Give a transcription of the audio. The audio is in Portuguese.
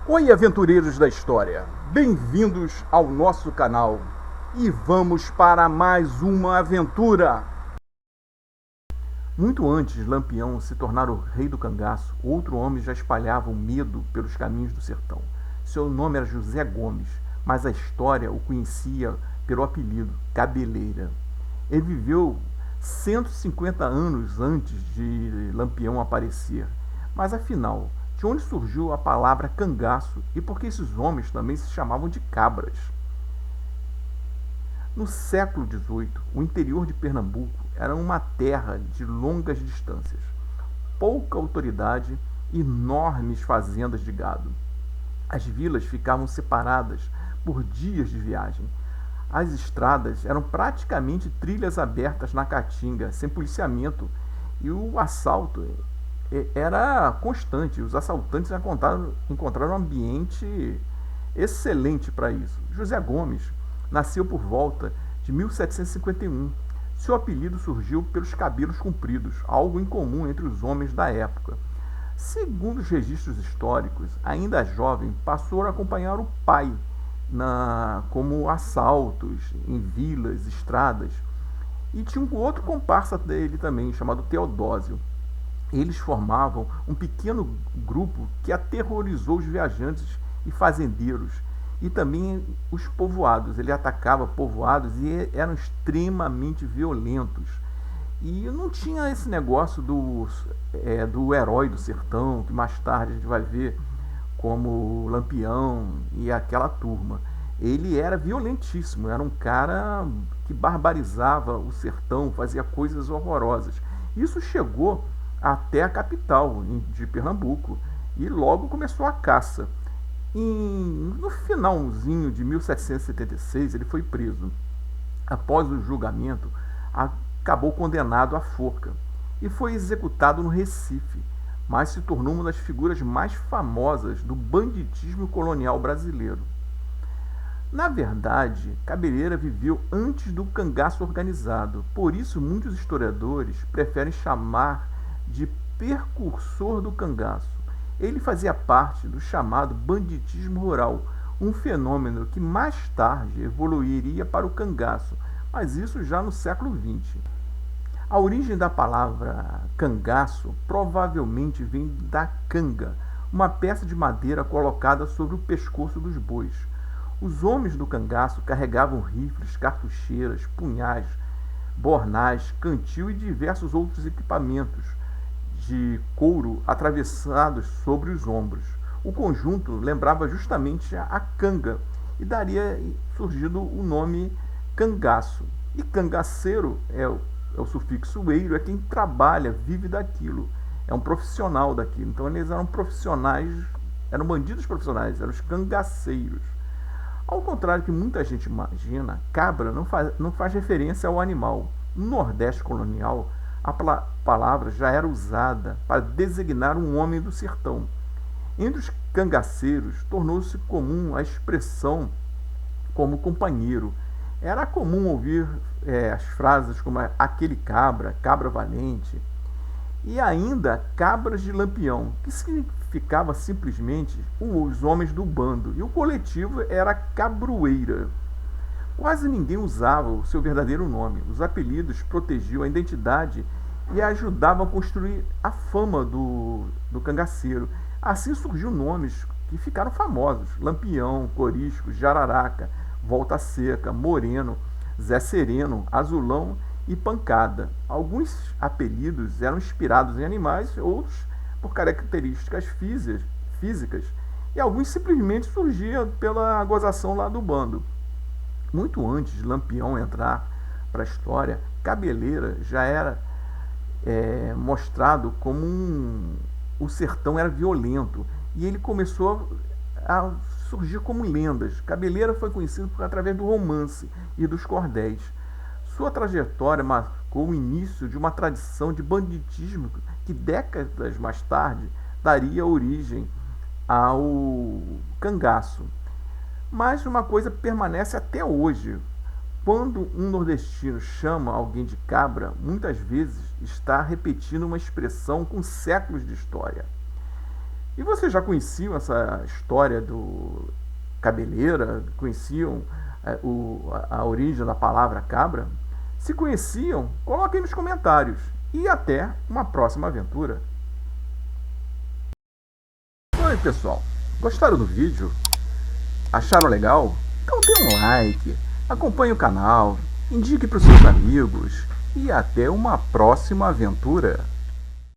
Oi, aventureiros da história! Bem-vindos ao nosso canal e vamos para mais uma aventura! Muito antes de Lampião se tornar o rei do cangaço, outro homem já espalhava o medo pelos caminhos do sertão. Seu nome era José Gomes, mas a história o conhecia pelo apelido Cabeleira. Ele viveu 150 anos antes de Lampião aparecer. Mas afinal, de onde surgiu a palavra cangaço e por que esses homens também se chamavam de cabras? No século XVIII, o interior de Pernambuco era uma terra de longas distâncias, pouca autoridade e enormes fazendas de gado. As vilas ficavam separadas por dias de viagem. As estradas eram praticamente trilhas abertas na caatinga, sem policiamento, e o assalto era constante. Os assaltantes encontraram um ambiente excelente para isso. José Gomes nasceu por volta de 1751. Seu apelido surgiu pelos cabelos compridos, algo incomum entre os homens da época. Segundo os registros históricos, ainda jovem, passou a acompanhar o pai como assaltos em vilas, estradas. E tinha um outro comparsa dele também, chamado Teodósio. Eles formavam um pequeno grupo que aterrorizou os viajantes e fazendeiros e também os povoados. Ele atacava povoados e eram extremamente violentos. E não tinha esse negócio do herói do sertão, que mais tarde a gente vai ver como Lampião e aquela turma. Ele era violentíssimo, era um cara que barbarizava o sertão, fazia coisas horrorosas. Isso chegou até a capital de Pernambuco e logo começou a caça. No finalzinho de 1776 ele foi preso. Após o julgamento, acabou condenado à forca e foi executado no Recife, mas se tornou uma das figuras mais famosas do banditismo colonial brasileiro. Na verdade, Cabeleira viveu antes do cangaço organizado, por isso muitos historiadores preferem chamar de precursor do cangaço. Ele fazia parte do chamado banditismo rural, um fenômeno que mais tarde evoluiria para o cangaço, mas isso já no século XX. A origem da palavra cangaço provavelmente vem da canga, uma peça de madeira colocada sobre o pescoço dos bois. Os homens do cangaço carregavam rifles, cartucheiras, punhais, bornais, cantil e diversos outros equipamentos de couro atravessados sobre os ombros. O conjunto lembrava justamente a canga e daria surgido o nome cangaço. E cangaceiro é o sufixo eiro, é quem trabalha, vive daquilo, é um profissional daquilo. Então eles eram profissionais, eram bandidos profissionais, eram os cangaceiros. Ao contrário do que muita gente imagina, cabra não faz referência ao animal. No Nordeste colonial, a palavra já era usada para designar um homem do sertão. Entre os cangaceiros, tornou-se comum a expressão como companheiro. Era comum ouvir as frases como aquele cabra, cabra valente, e ainda cabras de Lampião, que significava simplesmente os homens do bando, e o coletivo era cabroeira. Quase ninguém usava o seu verdadeiro nome. Os apelidos protegiam a identidade e ajudavam a construir a fama do cangaceiro. Assim surgiu nomes que ficaram famosos: Lampião, Corisco, Jararaca, Volta Seca, Moreno, Zé Sereno, Azulão e Pancada. Alguns apelidos eram inspirados em animais, outros por características físicas, e alguns simplesmente surgiam pela gozação lá do bando. Muito antes de Lampião entrar para a história, Cabeleira já era mostrado como o sertão era violento, e ele começou a surgir como lendas. Cabeleira foi conhecido através do romance e dos cordéis. Sua trajetória marcou o início de uma tradição de banditismo que décadas mais tarde daria origem ao cangaço. Mas uma coisa permanece até hoje: quando um nordestino chama alguém de cabra, muitas vezes está repetindo uma expressão com séculos de história. E vocês já conheciam essa história do cabeleira? Conheciam a origem da palavra cabra? Se conheciam, coloquem nos comentários. E até uma próxima aventura. Oi, pessoal. Gostaram do vídeo? Acharam legal? Então dê um like, acompanhe o canal, indique para os seus amigos e até uma próxima aventura.